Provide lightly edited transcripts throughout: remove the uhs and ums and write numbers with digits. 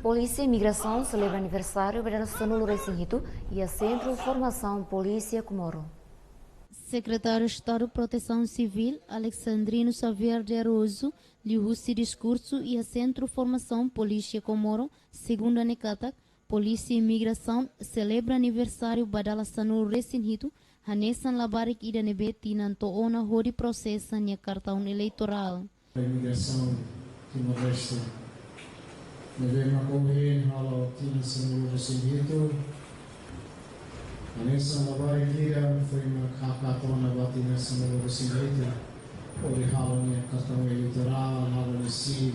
Polícia e Imigrasaun celebra aniversário para o recinto e a Centro de Formação Polícia Comoro. Secretário de Estado de Proteção Civil, Alexandrino Xavier de Aroso, lhe o discurso e a Centro de Formação Polícia Comoro, segundo a Necatak, Polícia e Imigração celebra aniversário para Dala no recinto, Hanesan Labarik Ida Nebeti Nantoona Hori processa a cartão eleitoral. A imigração Timor-Leste devemos correr ao Tina recinto. Hanesan Labarik Ida foi uma cartão batina no recinto. Hori halo cartão eleitoral, halo nesse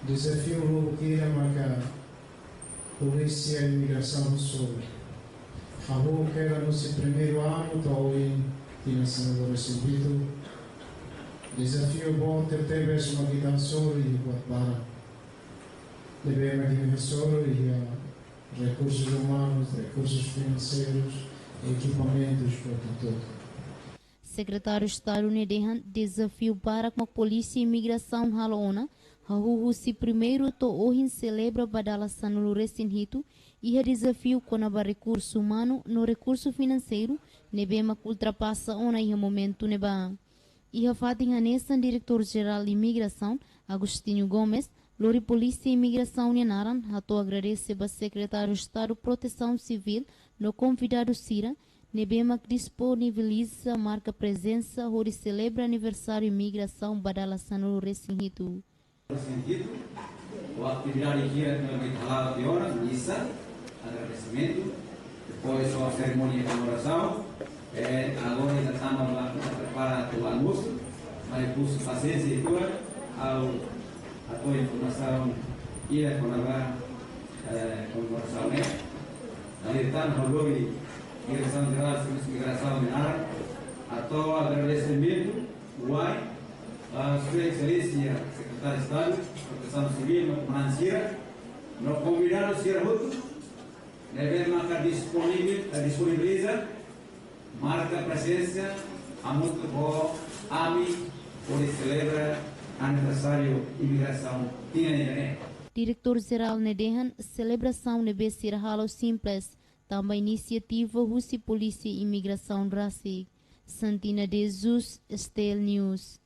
desafio novo que é marcar polícia e imigração sobre. A rua que era no seu primeiro ano, talvez tinha sido recebido. Desafio bom ter vezes uma guitarra e para devemos administrar e recursos humanos, recursos financeiros, equipamentos para tudo. Secretário de Estado Nedehan desafio para com a Polícia e Imigração Halona, a se primeiro to hoje celebra badala no recinto e o desafio com o recurso humano no recurso financeiro nebema ultrapassa ona e momento neba. E a fatin hanesan diretor-geral de Imigração Agostinho Gomes, Lori Polícia e Imigração Nenaran, hato agradece a Secretário de Estado de Proteção Civil no convidado Cira, nebema que disponibiliza marca presença onde celebra aniversário Imigração badala no recinto. A atividade aqui é uma de horas, missa, agradecimento, depois a cerimônia de comemoração, agora ainda estamos preparando o almoço, mas por paciência e tua, a tua informação e a comemoração, aí estamos falando de direção geral de imigração a tua agradecimento, a sua excelência secretário de Estado, Proteção Civil, no Pulisia, no convidado a ser outro, deve marcar disponibiliza, marca presença, a muito boa, por celebra aniversário imigração. Diretor-geral Nedehan, celebração nebe ser halo simples, também iniciativa Russi Polícia e Imigração Rasig, Santina de Jesus, Estel News.